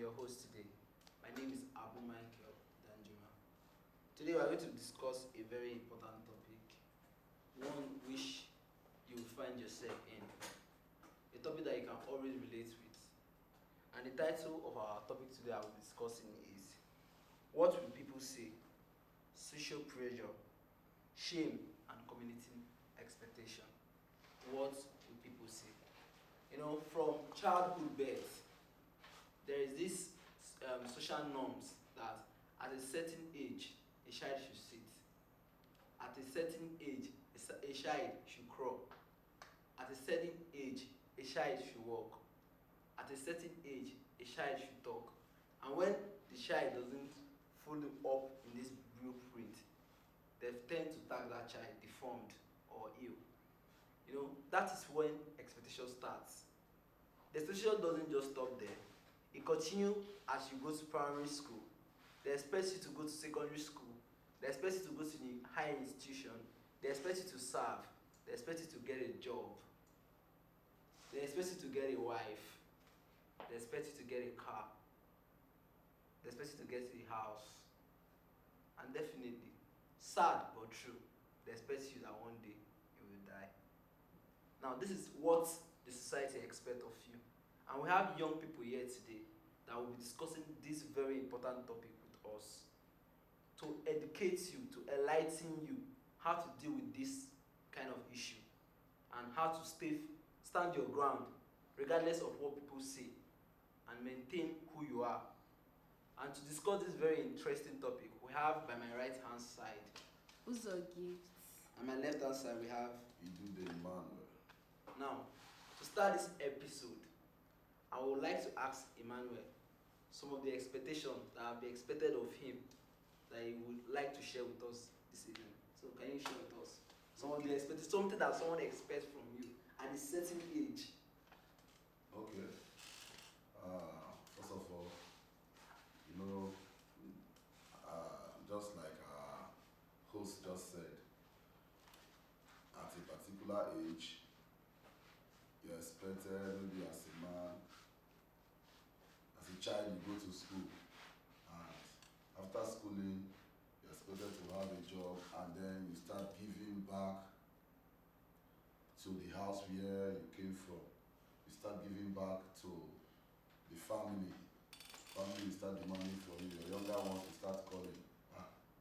your host today. My name is Abu Michael Danjuma. Today we are going to discuss a very important topic, one which you will find yourself in, a topic that you can always relate with. And the title of our topic today I will be discussing is What Will People Say? Social Pressure, Shame, and Community Expectation. What will people say? From childhood birth, there is this social norms that at a certain age, a child should sit. At a certain age, a child should crawl. At a certain age, a child should walk. At a certain age, a child should talk. And when the child doesn't follow up in this blueprint, they tend to tag that child deformed or ill. That is when expectation starts. The expectation doesn't just stop there. It continues as you go to primary school. They expect you to go to secondary school. They expect you to go to the higher institution. They expect you to serve. They expect you to get a job. They expect you to get a wife. They expect you to get a car. They expect you to get a house. And definitely, sad but true, they expect you that one day you will die. Now, this is what the society expects of you. And we have young people here today that will be discussing this very important topic with us to educate you, to enlighten you how to deal with this kind of issue and how to stand your ground regardless of what people say and maintain who you are. And to discuss this very interesting topic, we have by my right hand side Uzo Gifts. and my left hand side we have Idude Emmanuel. Now, to start this episode, I would like to ask Emmanuel some of the expectations that have been expected of him that he would like to share with us this evening. So, can you share with us some of the expectations, something that someone expects from you at a certain age? Okay. First of all, you know, just like our host just said, at a particular age, you're expected, maybe as a man, as a child, you go to school, and after schooling, you're expected to have a job, and then you start giving back to the house where you came from. You start giving back to the family. Family will start demanding from you. Your younger ones will start calling.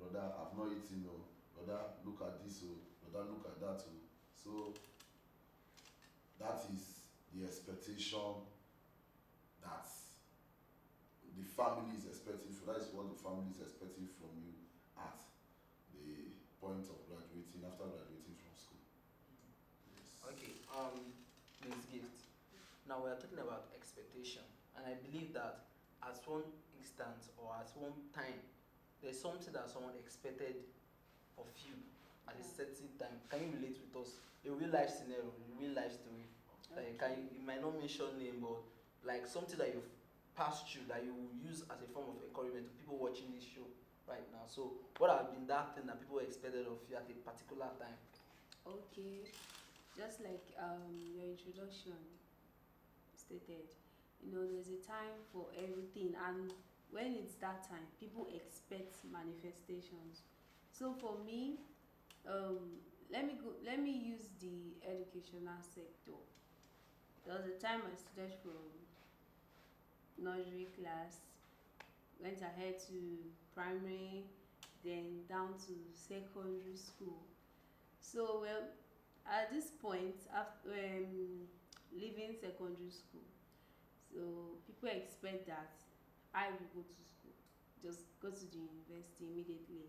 Brother, I've not eaten, oh. Brother, look at this, oh. Brother, look at that, oh. So that is the expectation that the family is expecting from. That is what the family is expecting from you at the point of graduating, after graduating from school. Yes. Okay, Ms. Gift. Now we are talking about expectation, and I believe that at one instance or at one time, there's something that someone expected of you at a certain time. Can you relate with us? A real life scenario, a real life story. Like, you might not mention name, but like something that you've passed through that you will use as a form of encouragement to people watching this show right now. So, what has been that thing that people expected of you at a particular time? Okay, just like your introduction stated, there's a time for everything, and when it's that time, people expect manifestations. So for me, let me use the educational sector. There was a time I started from nursery class, went ahead to primary, then down to secondary school. So, well, at this point, after leaving secondary school, so people expect that I will go to school, just go to the university immediately.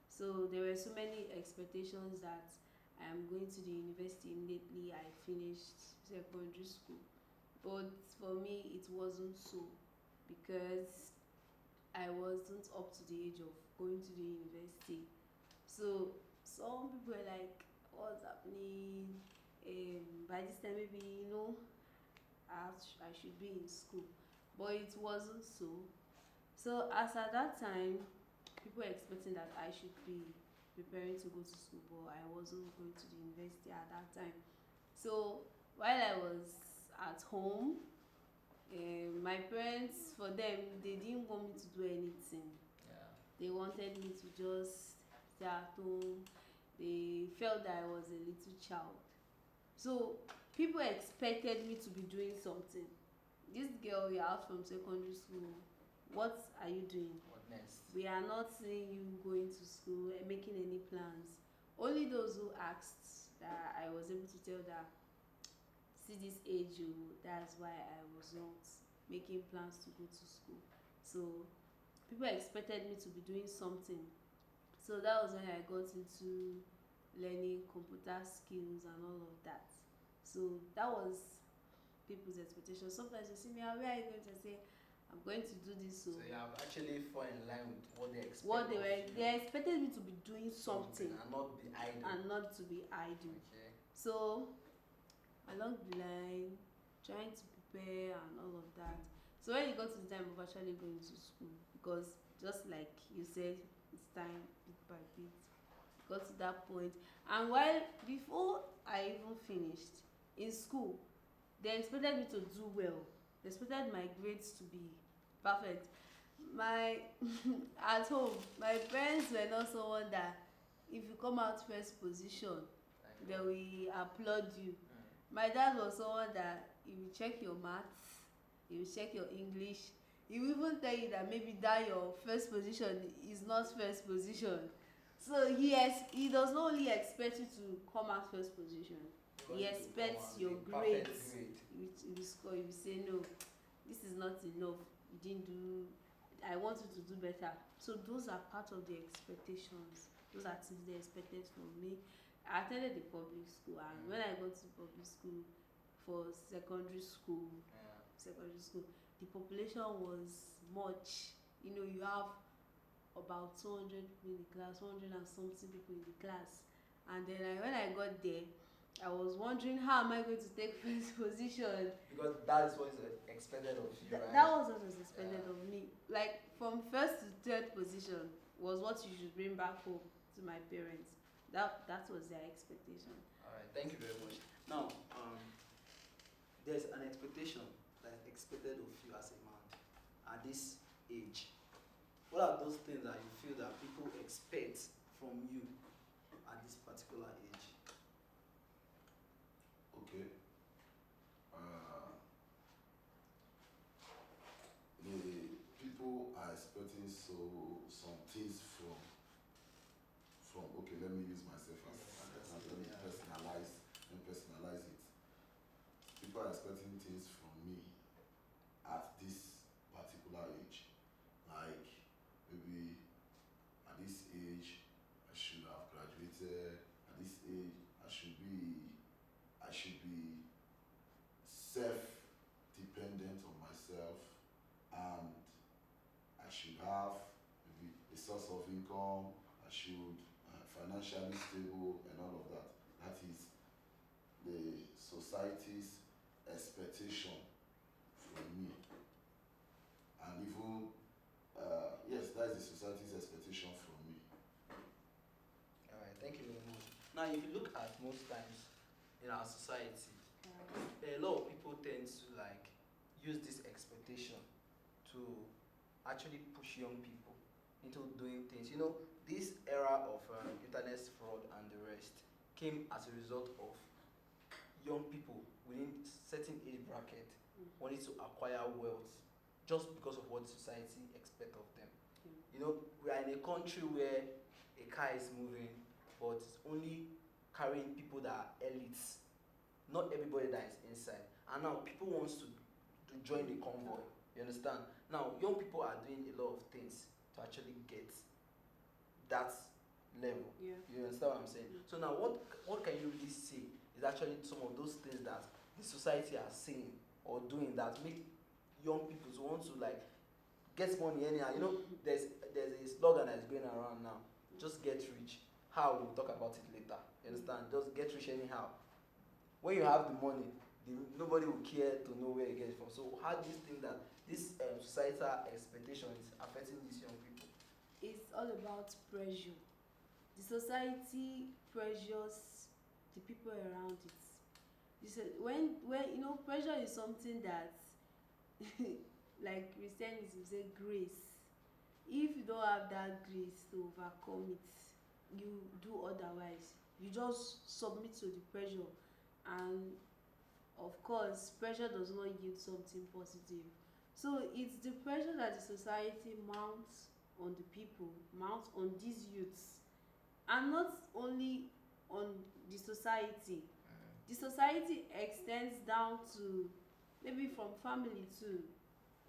So there were so many expectations that I am going to the university immediately I finished secondary school. But for me, it wasn't so, because I wasn't up to the age of going to the university. So some people were like, what's happening? By this time, maybe, I should be in school. But it wasn't so. So as at that time, people were expecting that I should be preparing to go to school, but I wasn't going to the university at that time. So while I was at home, My parents, for them, they didn't want me to do anything. Yeah. They wanted me to just stay at home. They felt that I was a little child. So people expected me to be doing something. This girl, you're out from secondary school. What are you doing? What next? We are not seeing you going to school and making any plans. Only those who asked that I was able to tell that, see this age, oh, that's why I was not making plans to go to school. So people expected me to be doing something. So that was when I got into learning computer skills and all of that. So that was people's expectation. Sometimes you see me, where are you going to say, I'm going to do this. So you have actually fallen in line with what they expect. What they expected me to be doing something and not be idle. and not to be idle. Okay. So along the line, trying to prepare and all of that. So when it got to the time of actually going to school, because just like you said, it's time bit by bit, got to that point. And while before I even finished in school, they expected me to do well. They expected my grades to be perfect. My at home, my parents were not someone that if you come out first position, they will applaud you. My dad was someone that he will check your maths, he will check your English, he will even tell you that maybe that your first position is not first position. So he does not only expect you to come out first position, he expects your grades. He will score, he will say no, this is not enough, you didn't do, I want you to do better. So those are part of the expectations. Those are things they expected from me. I attended the public school, and when I got to public school for secondary school, the population was much. You know, you have about 200 people in the class, 100 and something people in the class. And then when I got there, I was wondering, how am I going to take first position? Because that is what is expected of you, right? That was what was expected of me. Like from first to third position was what you should bring back home to my parents. That was their expectation. All right, thank you very much. Now, there's an expectation that is expected of you as a man at this age. What are those things that you feel that people expect from you at this particular age? Okay. The people are expecting some things from okay, let me use myself as let me personalize it. People are expecting things from me at this particular age. Like maybe at this age I should have graduated, at this age I should be self-dependent on myself, and I should have maybe a source of income, I should financially stable and all of that. That is the society's expectation from me. And even, yes, that is the society's expectation from me. All right, thank you very much. Now, if you look at most times in our society, a lot of people tend to like use this expectation to actually push young people into doing things. You know, this era of internet fraud and the rest came as a result of young people within certain age bracket wanting to acquire wealth just because of what society expects of them. You know, we are in a country where a car is moving, but it's only carrying people that are elites, not everybody that is inside. And now people wants to join the convoy. You understand? Now young people are doing a lot of things to actually get that level. Yeah. You understand what I'm saying? So now what can you really say is actually some of those things that the society are saying or doing that make young people to want to like get money anyhow? You know, there's a slogan that is going around now. Just get rich. How? We'll talk about it later. You understand? Just get rich anyhow. When you have the money, nobody will care to know where you get it from. So how do you think that this societal expectation is affecting these young people? It's all about pressure. The society pressures the people around it. When you know, pressure is something that like Christianity say grace. If you don't have that grace to overcome it, you do otherwise. You just submit to the pressure, and of course pressure does not yield something positive. So it's the pressure that the society mounts on the people, mounts on these youths, and not only on the society. The society extends down to maybe from family too,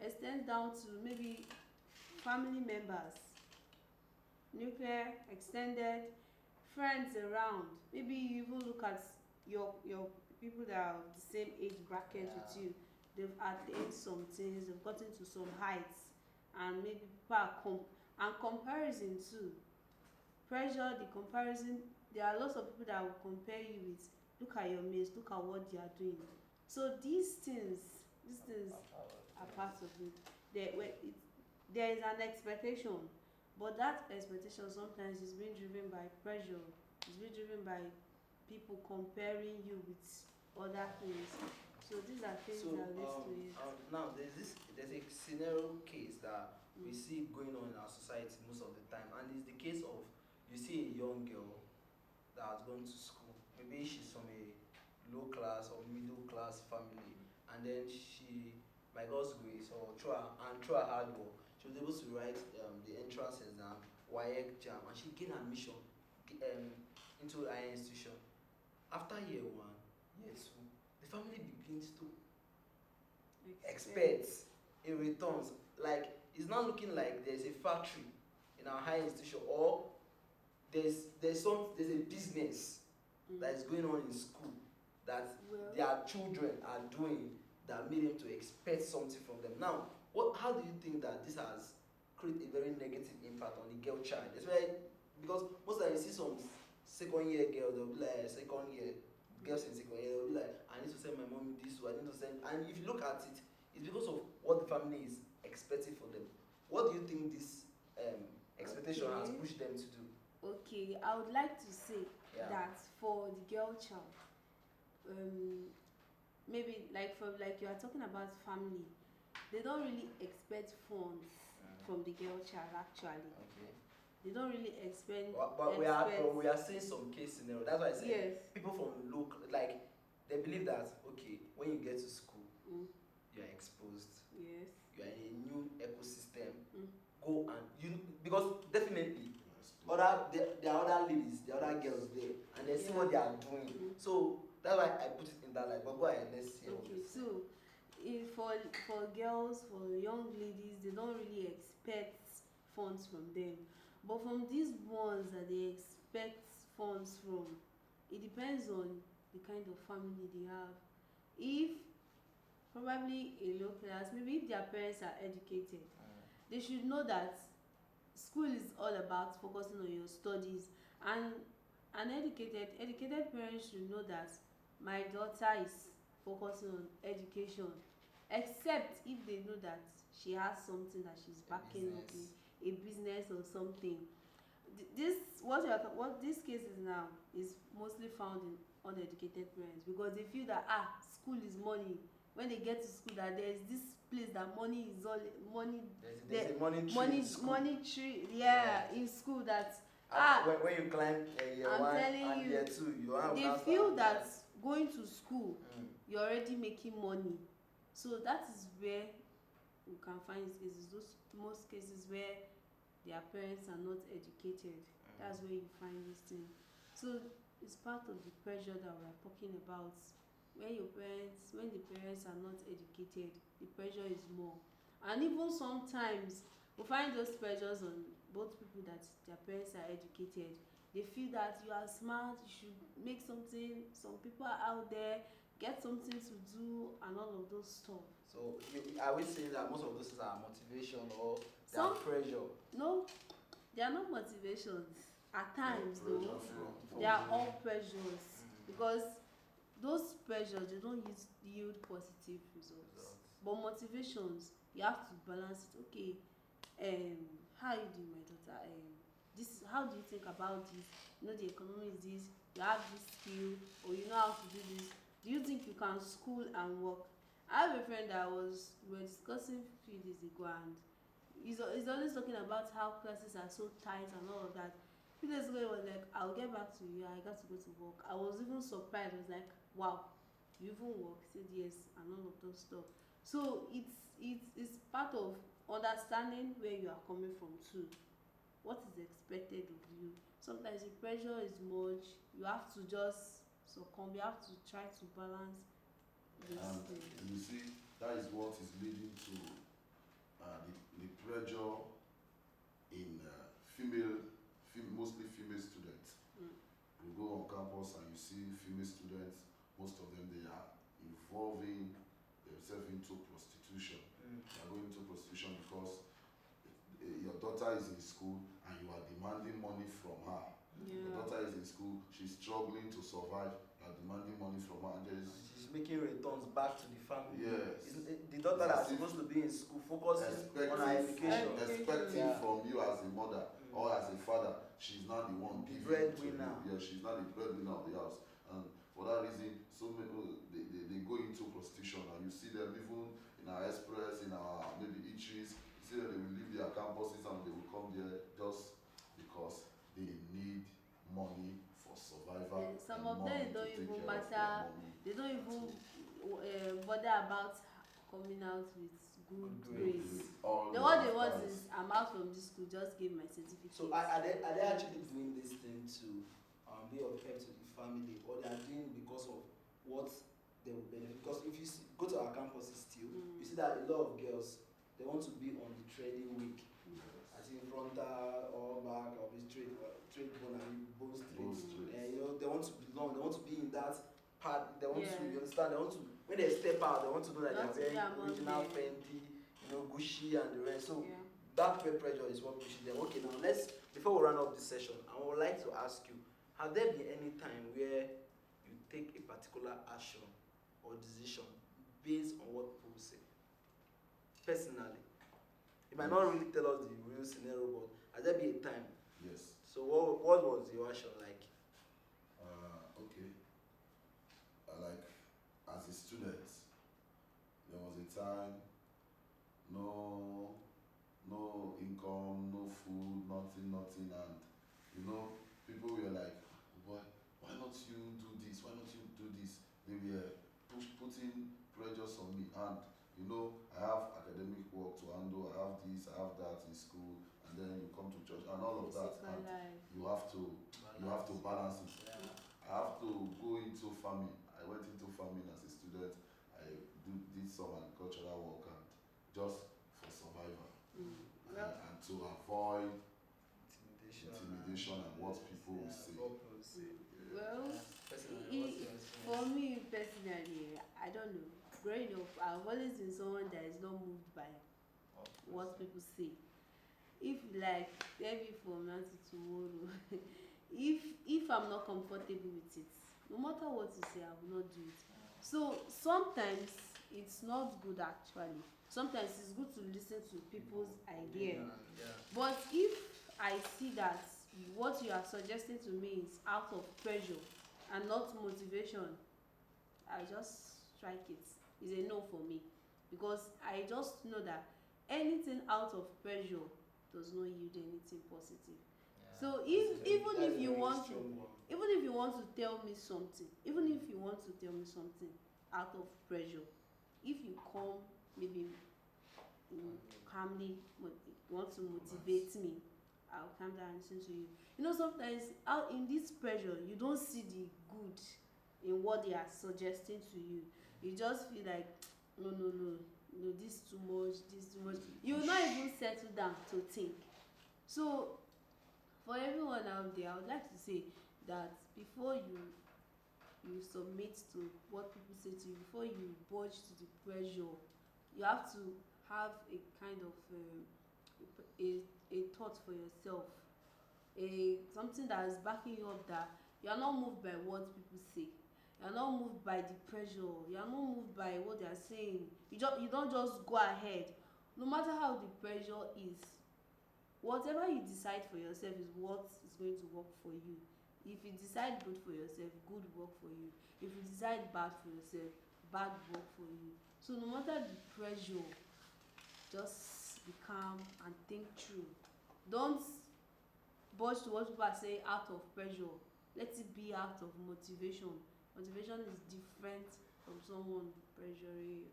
extends down to maybe family members, nuclear, extended, friends around. Maybe you even look at your people that are the same age bracket with you. They've attained some things, they've gotten to some heights, and maybe people are and comparison too. Pressure, the comparison. There are lots of people that will compare you with. Look at your mates. Look at what they are doing. So these things are part of it. There is an expectation, but that expectation sometimes is being driven by pressure. It's being driven by people comparing you with other things. So these are things So that leads to it. now there's a scenario case that we Mm. see going on in our society most of the time, and it's the case of you see a young girl that has gone to school. Maybe she's from a low class or middle class family, and then she, by God's grace or through her hard work, she was able to write the entrance exam, WAEC jam, and she gained admission into a higher institution. After year one, year two, the family begins to expect a returns. Like it's not looking like there's a factory in our higher institution, or there's a business that is going on in school that Well, their children are doing that made them to expect something from them. Now, how do you think that this has created a very negative impact on the girl child? Especially because most of the time you see some second year girls, they'll be like second year girls in second year, they'll be like, I need to send my mom this, or I need to send, and if you look at it, it's because of what the family is expecting for them. What do you think this expectation has pushed them to do? okay, I would like to say Yeah. that for the girl child, maybe like you are talking about family, they don't really expect funds from the girl child actually. Okay. They don't really expect. But we are seeing some case scenario. That's why I say Yes. people from local, like they believe that okay, when you get to school, Mm. you are exposed. Yes. You are in a new ecosystem. Mm. Go and because definitely there are other ladies, there are other girls there, and they see what they are doing. Mm. So that's why I put it in that light. But go ahead, let's hear what Okay, you say. so for girls, for young ladies, they don't really expect funds from them. But from these ones that they expect funds from, it depends on the kind of family they have. If probably a low class, maybe if their parents are educated, they should know that school is all about focusing on your studies, and an educated parents should know that my daughter is focusing on education, except if they know that she has something that she's backing up with, a business or something. What this case is now is mostly found in uneducated parents, because they feel that school is money. When they get to school, that there is this place that money is all money. There's a money tree in school. Money tree, yeah, in school that when you climb year I'm one telling and you, year two, you have they now feel started. that going to school you're already making money. So that is where you can find these cases, those most cases where their parents are not educated. That's where you find this thing. So it's part of the pressure that we are talking about. When the parents are not educated, the pressure is more. And even sometimes we find those pressures on both people that their parents are educated. They feel that you are smart, you should make something, some people are out there, get something to do, and all of those stuff. So are we saying that most of those things are motivation or they are pressure? No, they are not motivations. At times though, From they are all pressures, because those pressures, they don't yield positive results. But motivations, you have to balance it. Okay, how are you doing, my daughter? How do you think about this? You know, the economy is this, you have this skill, or you know how to do this. Do you think you can school and work? I have a friend that we were discussing a few days ago, and he's always talking about how classes are so tight and all of that. A few days ago, he was like, "I'll get back to you. I got to go to work." I was even surprised. I was like, "Wow, you even work?" He said yes, and all of those stuff. So it's part of understanding where you are coming from too. What is expected of you? Sometimes the pressure is much. You have to just succumb. You have to try to balance this And thing. you see, that is what is leading to the pressure in mostly female students. Mm. You go on campus and you see female students, most of them, they are involving themselves into prostitution. They are going into prostitution because your daughter is in school and you are demanding money from her. Your Yeah. daughter is in school, she's struggling to survive, you are demanding money from her, and She's making returns back to the family. yes. The daughter that's supposed to be in school focusing on her education. Expecting from you as a mother or as a father, she's not the one The giving breadwinner. to you. Yeah, she's not the breadwinner of the house. And for that reason, so many they go into prostitution, and you see them even in our express, in our maybe eateries. You see that they will leave their campuses and they will come there just because they need money for survival. Some and of them money to don't take even care of their matter. mommy. They don't even bother about coming out with good grades. All The the what they want masters. is, I'm out from this school, just give my certificate. So are they actually doing this thing to be of help to the family, or they are doing because of what they will benefit? Because if you go to our campuses still, you see that a lot of girls, they want to be on the trading week. I think frontal or back or this trade bone and bone straight. And you know, they want to belong, they want to be in that part, they want to, you understand, they want to, when they step out, they want to know that they are wearing original Fendi, you know, Gucci and the rest. So that peer pressure is what pushes them. Okay, now before we run up this session, I would like to ask you, have there been any time where you take a particular action or decision based on what people say? Personally. You might not really tell us the real scenario, but has there been a time? Yes. So what was your action like? Okay. Like as a student, there was a time, no income, no food, nothing, and you know, people were like, why not you do this? Why not you do this? They were putting pressures on me, and you know, I have academic work to handle, I have this, I have that in school, and then you come to church and all of that, and you have to balance it. Yeah. I have to go into farming. I went into farming as a student. I did some agricultural work, and just for survival, and to avoid intimidation and what people will say. Well, for me personally, I don't know. Growing up, I've always been someone that is not moved by what people say. If like maybe from now to tomorrow, if I'm not comfortable with it, no matter what you say, I will not do it. So sometimes it's not good actually. Sometimes it's good to listen to people's idea. But if I see that what you are suggesting to me is out of pressure and not motivation, I just strike it. It's a no for me, because I just know that anything out of pressure does not yield anything positive. So even if you want to tell me something, out of pressure, if you come maybe calmly want to motivate me, I'll calm down and listen to you. You know, sometimes out in this pressure, you don't see the good in what they are suggesting to you. You just feel like no, this too much. You will not even settle down to think. So for everyone out there, I would like to say that before you submit to what people say to you, before you budge to the pressure, you have to have a kind of a thought for yourself, something that is backing you up, that you are not moved by what people say, you are not moved by the pressure, you are not moved by what they are saying. You don't just go ahead, no matter how the pressure is. Whatever you decide for yourself is what is going to work for you. If you decide good for yourself, good work for you. If you decide bad for yourself, bad work for you. So no matter the pressure, just be calm and think through. Don't budge to what people are saying out of pressure. Let it be out of motivation. Motivation is different from someone pressuring you.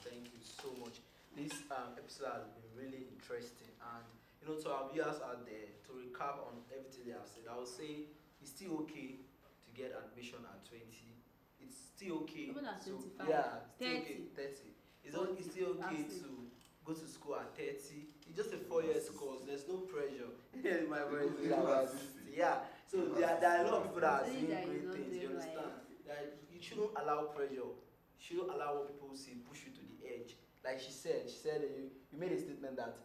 Thank you so much. This episode has been really interesting, and to our viewers out there, to recap on everything they have said, I would say it's still okay to get admission at 20. It's still okay. Even at to 25, yeah, it's still 30. okay. 30. It's 40, it's still okay that's it. to go to school at 30. It's just a 4 year course. There's no pressure. My friend is about 60. Yeah. So there are a lot of people that are Saying doing that great is not things. You doing understand? right. That you shouldn't allow pressure. You shouldn't allow what people say push you to the edge. Like she said that you made a statement that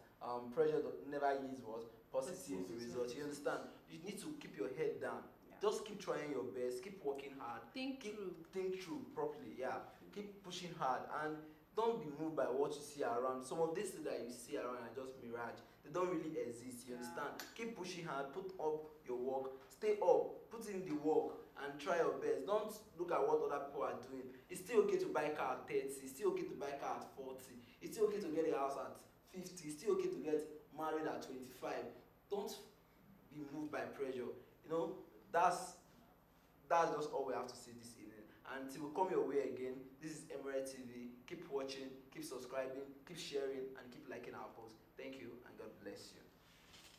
pressure never yields what positive results. You understand? You need to keep your head down. Yeah. Just keep trying your best. Keep working hard. Think through. Think through properly. Yeah. Keep pushing hard and don't be moved by what you see around. Some of these things that you see around are just mirage. They don't really exist. You understand? Keep pushing hard. Put up your work. Stay up. Put in the work and try your best. Don't look at what other people are doing. It's still okay to buy car at 30. It's still okay to buy car at 40. It's still okay to get a house at 50. It's still okay to get married at 25. Don't be moved by pressure. That's just all we have to say this evening. Until we come your way again, this is Emirate TV. Keep watching, keep subscribing, keep sharing, and keep liking our posts. Thank you, and God bless you.